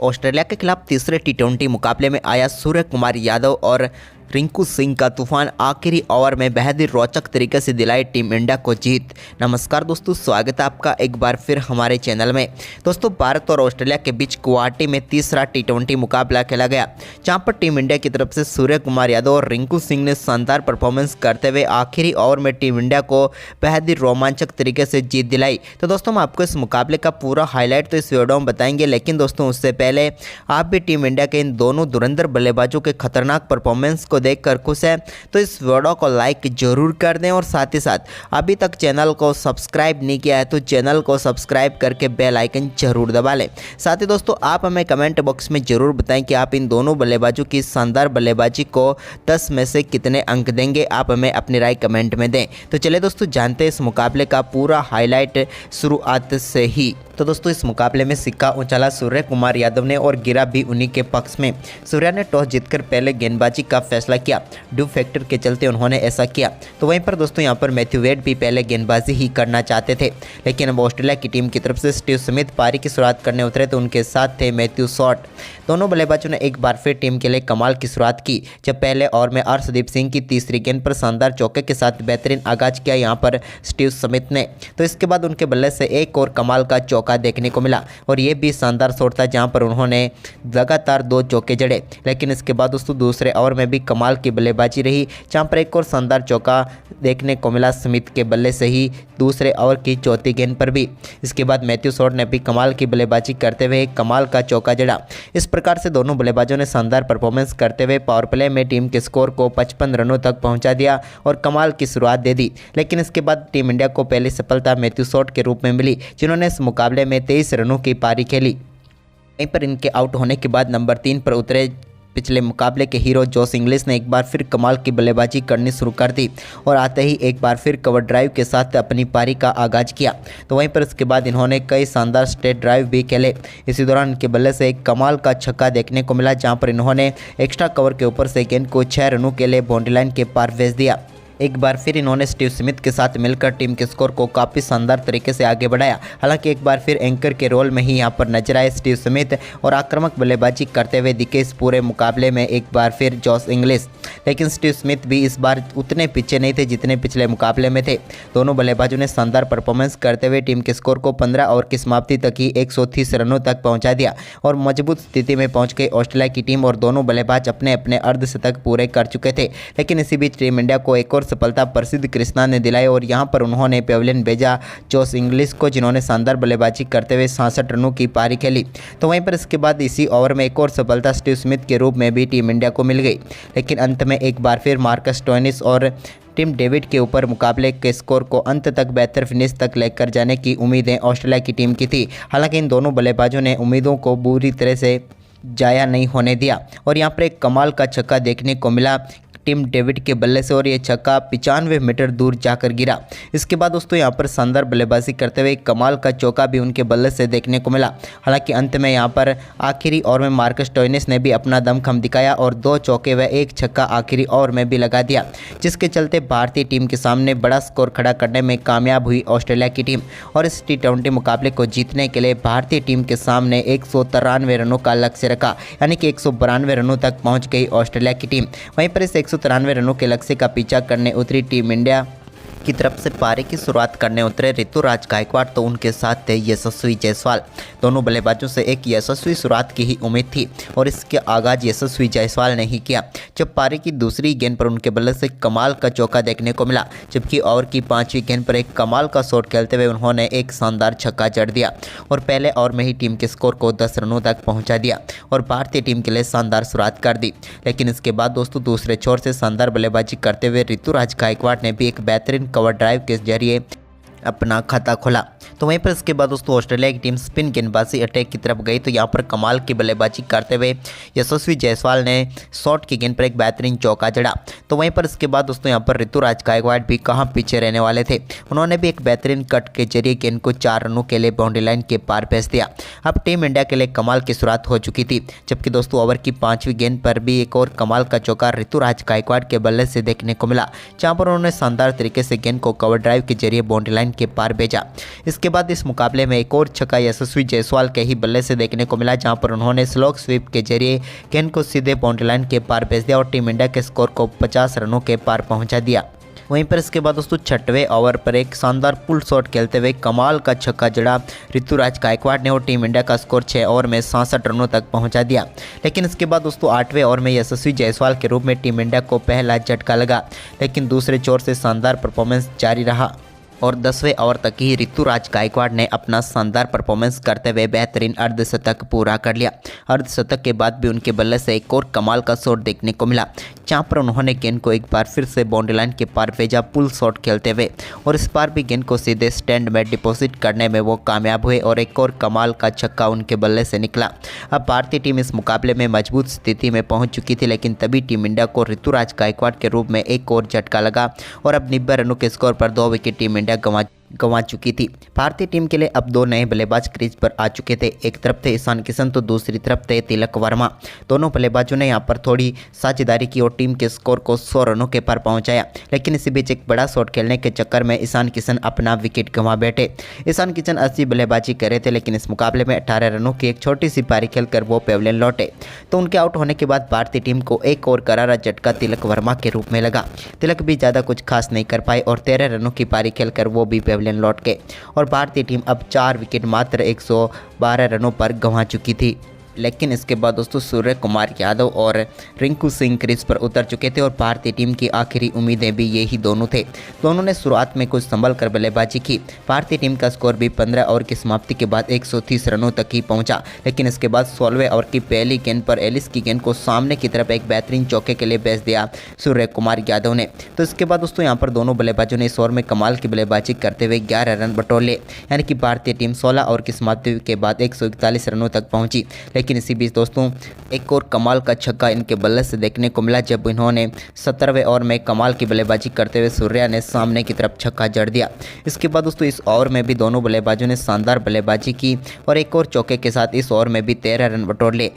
Australia के खिलाफ तीसरे टी20 मुकाबले में आया सूर्य कुमार यादव और रिंकू सिंह का तूफान आखिरी ओवर में बेहद ही रोचक तरीके से दिलाई टीम इंडिया को जीत। नमस्कार दोस्तों, स्वागत है आपका एक बार फिर हमारे चैनल में। दोस्तों, भारत और ऑस्ट्रेलिया के बीच गुवाहाटी में तीसरा टी20 मुकाबला खेला गया, जहां पर टीम इंडिया की तरफ से सूर्य कुमार यादव और रिंकू सिंह ने शानदार परफॉर्मेंस करते हुए आखिरी ओवर में टीम इंडिया को बेहद ही रोमांचक तरीके से जीत दिलाई। तो दोस्तों, हम आपको इस मुकाबले का पूरा हाईलाइट तो इस वीडियो में बताएंगे, लेकिन दोस्तों उससे पहले आप भी टीम इंडिया के इन दोनों धुरंधर बल्लेबाजों के खतरनाक परफॉर्मेंस को देखकर खुश है तो इस वीडियो को लाइक जरूर कर दें और साथ ही साथ अभी तक चैनल को सब्सक्राइब नहीं किया है तो चैनल को सब्सक्राइब करके बेल आइकन जरूर दबा लें। साथ ही दोस्तों, आप हमें कमेंट बॉक्स में जरूर बताएं कि आप इन दोनों बल्लेबाजों की शानदार बल्लेबाजी को 10 में से कितने अंक देंगे। आप हमें अपनी राय कमेंट में दें। तो चलिए दोस्तों, जानते हैं इस मुकाबले का पूरा हाईलाइट शुरुआत से ही। तो दोस्तों, इस मुकाबले में सिक्का उछाला सूर्य कुमार यादव ने और गिरा भी उन्हीं के पक्ष में। सूर्या ने टॉस जीतकर पहले गेंदबाजी का फैसला किया, ड्यू फैक्टर के चलते उन्होंने ऐसा किया। तो वहीं पर दोस्तों यहाँ पर मैथ्यू वेड भी पहले गेंदबाजी ही करना चाहते थे, लेकिन अब ऑस्ट्रेलिया की टीम की तरफ से स्टीव स्मिथ पारी की शुरुआत करने उतरे तो उनके साथ थे मैथ्यू शॉट। दोनों बल्लेबाजों ने एक बार फिर टीम के लिए कमाल की शुरुआत की, जब पहले ओवर में अर्शदीप सिंह की तीसरी गेंद पर शानदार चौके के साथ बेहतरीन आगाज किया यहाँ पर स्टीव स्मिथ ने। तो इसके बाद उनके बल्ले से एक और कमाल का चौका देखने को मिला और ये भी शानदार शॉट था, जहां पर उन्होंने लगातार 2 चौके जड़े। लेकिन इसके बाद दोस्तों दूसरे ओवर में भी कमाल की बल्लेबाजी रही, जहां पर एक और शानदार चौका देखने को मिला स्मिथ के बल्ले से ही दूसरे ओवर की चौथी गेंद पर भी। इसके बाद मैथ्यू शॉट ने भी कमाल की बल्लेबाजी करते हुए कमाल का चौका जड़ा। इस प्रकार से दोनों बल्लेबाजों ने शानदार परफॉर्मेंस करते हुए पावर प्ले में टीम के स्कोर को 55 रनों तक पहुंचा दिया और कमाल की शुरुआत दे दी। लेकिन इसके बाद टीम इंडिया को पहली सफलता मैथ्यू शॉट के रूप में मिली, जिन्होंने इस मुकाबले में 23 रनों की पारी खेली। वहीं पर इनके आउट होने के बाद नंबर 3 पर उतरे पिछले मुकाबले के हीरो जोश इंग्लिश ने एक बार फिर कमाल की बल्लेबाजी करनी शुरू कर दी और आते ही एक बार फिर कवर ड्राइव के साथ अपनी पारी का आगाज किया। तो वहीं पर इसके बाद इन्होंने कई शानदार स्ट्रेट ड्राइव भी खेले। इसी दौरान इनके बल्ले से एक कमाल का छक्का देखने को मिला, जहां पर इन्होंने एक्स्ट्रा कवर के ऊपर से गेंद को 6 रनों के लिए बाउंड्री लाइन के पार भेज दिया। एक बार फिर इन्होंने स्टीव स्मिथ के साथ मिलकर टीम के स्कोर को काफ़ी शानदार तरीके से आगे बढ़ाया। हालांकि एक बार फिर एंकर के रोल में ही यहां पर नजर आए स्टीव स्मिथ और आक्रामक बल्लेबाजी करते हुए दिखे इस पूरे मुकाबले में एक बार फिर जोश इंग्लिश। लेकिन स्टीव स्मिथ भी इस बार उतने पीछे नहीं थे जितने पिछले मुकाबले में थे। दोनों बल्लेबाजों ने शानदार परफॉर्मेंस करते हुए टीम के स्कोर को 15 ओवर की समाप्ति तक ही 130 रनों तक पहुँचा दिया और मजबूत स्थिति में पहुँच गई ऑस्ट्रेलिया की टीम और दोनों बल्लेबाज अपने अपने अर्धशतक पूरे कर चुके थे। लेकिन इसी बीच टीम इंडिया को एक और सफलता प्रसिद्ध कृष्णा ने दिलाई और यहां पर उन्होंने पेविलियन भेजा जोश इंग्लिश को, जिन्होंने शानदार बल्लेबाजी करते हुए 66 रनों की पारी खेली। तो वहीं पर इसके बाद इसी ओवर में एक और सफलता स्टीव स्मिथ के रूप में भी टीम इंडिया को मिल गई। लेकिन अंत में एक बार फिर मार्कस स्टोइनिस और टिम डेविड के ऊपर मुकाबले के स्कोर को अंत तक बेहतर फिनिश तक लेकर जाने की उम्मीदें ऑस्ट्रेलिया की टीम की थी। हालांकि इन दोनों बल्लेबाजों ने उम्मीदों को बुरी तरह से जाया नहीं होने दिया और यहाँ पर एक कमाल का छक्का देखने को मिला टिम डेविड के बल्ले से और ये छक्का 95 मीटर दूर जाकर गिरा। इसके बाद दोस्तों यहाँ पर शानदार बल्लेबाजी करते हुए कमाल का चौका भी उनके बल्ले से देखने को मिला। हालांकि अंत में यहाँ पर आखिरी ओवर में मार्कस स्टोइनिस ने भी अपना दमखम दिखाया और 2 चौके व 1 छक्का आखिरी ओवर में भी लगा दिया, जिसके चलते भारतीय टीम के सामने बड़ा स्कोर खड़ा करने में कामयाब हुई ऑस्ट्रेलिया की टीम और इस टी20 मुकाबले को जीतने के लिए भारतीय टीम के सामने 193 रनों का लक्ष्य रखा, यानी कि 192 रनों तक पहुँच गई ऑस्ट्रेलिया की टीम। वहीं पर इस 193 रनों के लक्ष्य का पीछा करने उतरी टीम इंडिया की तरफ से पारी की शुरुआत करने उतरे ऋतुराज गायकवाड़, तो उनके साथ थे यशस्वी जायसवाल। दोनों बल्लेबाजों से एक यशस्वी शुरुआत की ही उम्मीद थी और इसके आगाज यशस्वी जायसवाल ने ही किया, जब पारी की दूसरी गेंद पर उनके बल्ले से कमाल का चौका देखने को मिला, जबकि ओवर की 5वीं गेंद पर एक कमाल का शॉट खेलते हुए उन्होंने एक शानदार छक्का जड़ दिया और पहले ओवर में ही टीम के स्कोर को 10 रनों तक पहुँचा दिया और भारतीय टीम के लिए शानदार शुरुआत कर दी। लेकिन इसके बाद दोस्तों दूसरे छोर से शानदार बल्लेबाजी करते हुए ऋतुराज गायकवाड़ ने भी एक बेहतरीन कवर ड्राइव के जरिए अपना खाता खोला। तो वहीं पर इसके बाद दोस्तों ऑस्ट्रेलिया की टीम स्पिन गेंदबाजी अटैक की तरफ गई, तो यहाँ पर कमाल की बल्लेबाजी करते हुए यशस्वी जायसवाल ने शॉट की गेंद पर एक बेहतरीन चौका जड़ा। तो वहीं पर इसके बाद दोस्तों यहाँ पर ऋतुराज गायकवाड़ भी कहाँ पीछे रहने वाले थे, उन्होंने भी एक बेहतरीन कट के जरिए गेंद को 4 रनों के लिए बाउंड्री लाइन के पार भेज दिया। अब टीम इंडिया के लिए कमाल की शुरुआत हो चुकी थी, जबकि दोस्तों ओवर की 5वीं गेंद पर भी एक और कमाल का चौका ऋतुराज गायकवाड़ के बल्ले से देखने को मिला, जहाँ पर उन्होंने शानदार तरीके से गेंद को कवर ड्राइव के जरिए बाउंड्री लाइन के पार भेजा। इसके इसके बाद इस मुकाबले में एक और छक्का यशस्वी जायसवाल के ही बल्ले से देखने को मिला, जहां पर उन्होंने स्लोक स्वीप के जरिए गेंद को सीधे बाउंड्री लाइन के पार भेज दिया और टीम इंडिया के स्कोर को 50 रनों के पार पहुंचा दिया। वहीं पर इसके बाद दोस्तों 6वें ओवर पर एक शानदार पुल शॉट खेलते हुए कमाल का छक्का जड़ा ऋतुराज गायकवाड़ ने और टीम इंडिया का स्कोर 6 ओवर में 67 रनों तक पहुंचा दिया। लेकिन इसके बाद दोस्तों 8वें ओवर में यशस्वी जायसवाल के रूप में टीम इंडिया को पहला झटका लगा, लेकिन दूसरे छोर से शानदार परफॉर्मेंस जारी रहा और 10वें ओवर तक ही ऋतुराज गायकवाड़ ने अपना शानदार परफॉर्मेंस करते हुए बेहतरीन अर्धशतक पूरा कर लिया। अर्धशतक के बाद भी उनके बल्ले से एक और कमाल का शॉट देखने को मिला, जहां पर उन्होंने गेंद को एक बार फिर से बाउंड्री लाइन के पार भेजा पुल शॉट खेलते हुए और इस बार भी गेंद को सीधे स्टैंड में डिपॉजिट करने में वो कामयाब हुए और एक और कमाल का छक्का उनके बल्ले से निकला। अब भारतीय टीम इस मुकाबले में मजबूत स्थिति में पहुंच चुकी थी, लेकिन तभी टीम इंडिया को ऋतुराज गायकवाड़ के रूप में एक और झटका लगा और अब 90 रनों के स्कोर पर 2 विकेट टीम इंडिया गंवा चुकी थी। भारतीय टीम के लिए अब 2 नए बल्लेबाज क्रीज पर आ चुके थे। एक तरफ थे ईशान किशन तो दूसरी तरफ थे तिलक वर्मा। दोनों बल्लेबाजों ने यहां पर थोड़ी साझेदारी की और टीम के स्कोर को 100 रनों के पार पहुंचाया, लेकिन इसी बीच एक बड़ा शॉट खेलने के चक्कर में ईशान किशन अपना विकेट गंवा बैठे। ईशान किशन अच्छी बल्लेबाजी कर रहे थे, लेकिन इस मुकाबले में 18 रनों की एक छोटी सी पारी खेलकर वो पेविलियन लौटे, तो उनके आउट होने के बाद भारतीय टीम को एक और करारा झटका तिलक वर्मा के रूप में लगा। तिलक भी ज़्यादा कुछ खास नहीं कर पाए और 13 रनों की पारी खेलकर वो भी पेविलियन लौट गए और भारतीय टीम अब 4 विकेट मात्र 112 रनों पर गंवा चुकी थी। लेकिन इसके बाद दोस्तों सूर्य कुमार यादव और रिंकू सिंह क्रीज पर उतर चुके थे और भारतीय टीम की आखिरी उम्मीदें भी यही दोनों थे। दोनों ने शुरुआत में कुछ संभल कर बल्लेबाजी की। भारतीय टीम का स्कोर भी 15 ओवर की समाप्ति के बाद 130 रनों तक ही पहुंचा, लेकिन इसके बाद 16वें ओवर की पहली गेंद पर एलिस की गेंद को सामने की तरफ एक बेहतरीन चौके के लिए भेज दिया सूर्य कुमार यादव ने। तो इसके बाद दोस्तों यहाँ पर दोनों बल्लेबाजों ने इस ओवर में कमाल की बल्लेबाजी करते हुए 11 रन बटोर, यानी कि भारतीय टीम 16 ओवर की समाप्ति के बाद 141 रनों तक पहुंची। लेकिन इसी बीच दोस्तों एक और कमाल का छक्का इनके बल्ले से देखने को मिला, जब इन्होंने 17वें ओवर में कमाल की बल्लेबाजी करते हुए सूर्या ने सामने की तरफ छक्का जड़ दिया। इसके बाद दोस्तों इस ओवर में भी दोनों बल्लेबाजों ने शानदार बल्लेबाजी की और एक और चौके के साथ इस ओवर में भी 13 रन बटोर लिए।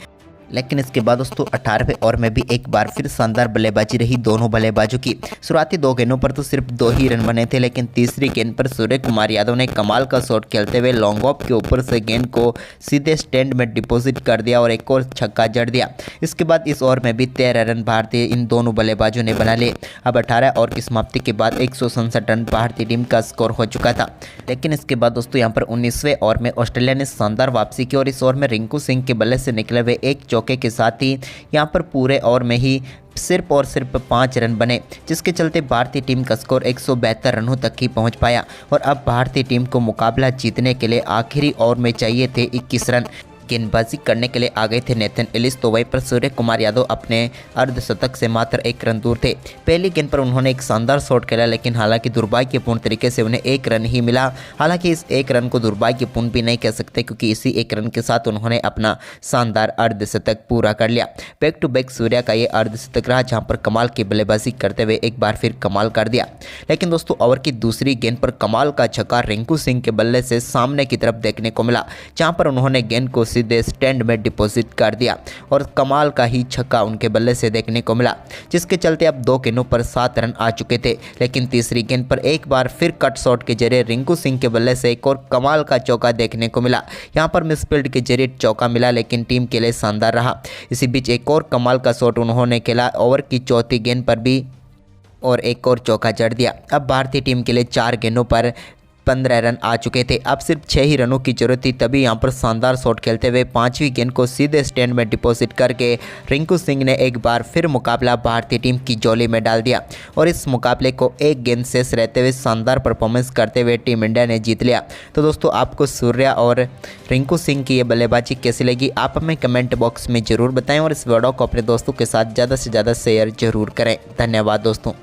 लेकिन इसके बाद दोस्तों 18वें ओवर में भी एक बार फिर शानदार बल्लेबाजी रही दोनों बल्लेबाजों की। शुरुआती 2 गेंदों पर तो सिर्फ 2 ही रन बने थे, लेकिन तीसरी गेंद पर सूर्य कुमार यादव ने कमाल का शॉट खेलते हुए लॉन्ग ऑफ के ऊपर से गेंद को सीधे स्टैंड में डिपॉजिट कर दिया और एक और छक्का जड़ दिया। इसके बाद इस ओवर में भी 13 रन भारतीय इन दोनों बल्लेबाजों ने बना लिए। अब 18 ओवर की समाप्ति के बाद 167 रन भारतीय टीम का स्कोर हो चुका था। लेकिन इसके बाद दोस्तों यहाँ पर 19वें ओवर में ऑस्ट्रेलिया ने शानदार वापसी की और इस ओवर में रिंकू सिंह के बल्ले से निकले हुए एक चौके के साथ ही यहाँ पर पूरे ओवर में ही सिर्फ और सिर्फ 5 रन बने, जिसके चलते भारतीय टीम का स्कोर 172 रनों तक ही पहुंच पाया और अब भारतीय टीम को मुकाबला जीतने के लिए आखिरी ओवर में चाहिए थे 21 रन। गेंदबाजी करने के लिए आ गए थे नेथन एलिस, तो वहीं पर सूर्य कुमार यादव अपने अर्धशतक से मात्र 1 रन दूर थे। पहली गेंद पर उन्होंने एक शानदार शॉट खेला, लेकिन हालांकि दुर्भाग्यपूर्ण तरीके से उन्हें 1 रन ही मिला। हालांकि इस 1 रन को दुर्भाग्यपूर्ण भी नहीं कह सकते, क्योंकि इसी 1 रन के साथ उन्होंने अपना शानदार अर्धशतक पूरा कर लिया। बैक टू बैक सूर्या का ये अर्धशतक रहा, जहाँ पर कमाल की बल्लेबाजी करते हुए एक बार फिर कमाल कर दिया। लेकिन दोस्तों ओवर की दूसरी गेंद पर कमाल का छक्का रिंकू सिंह के बल्ले से सामने की तरफ देखने को मिला, जहाँ पर उन्होंने गेंद को सीधे स्टैंड में डिपॉजिट कर दिया और कमाल का ही छक्का उनके बल्ले से देखने को मिला, जिसके चलते अब 2 गेंदों पर 7 रन आ चुके थे। लेकिन तीसरी गेंद पर एक बार फिर कट शॉट के जरिए रिंकू सिंह के बल्ले से एक और कमाल का चौका देखने को मिला। यहां पर मिसफील्ड के जरिए चौका मिला, लेकिन टीम के लिए शानदार रहा। इसी बीच एक और कमाल का शॉट उन्होंने खेला ओवर की चौथी गेंद पर भी और एक और चौका जड़ दिया। अब भारतीय टीम के लिए 4 गेंदों पर 15 रन आ चुके थे। अब सिर्फ 6 ही रनों की जरूरत थी, तभी यहां पर शानदार शॉट खेलते हुए 5वीं गेंद को सीधे स्टैंड में डिपॉजिट करके रिंकू सिंह ने एक बार फिर मुकाबला भारतीय टीम की झोली में डाल दिया और इस मुकाबले को 1 गेंद शेष रहते हुए शानदार परफॉर्मेंस करते हुए टीम इंडिया ने जीत लिया। तो दोस्तों आपको सूर्या और रिंकू सिंह की ये बल्लेबाजी कैसी लगी, आप हमें कमेंट बॉक्स में ज़रूर बताएं और इस वीडियो को अपने दोस्तों के साथ ज़्यादा से ज़्यादा शेयर जरूर करें। धन्यवाद दोस्तों।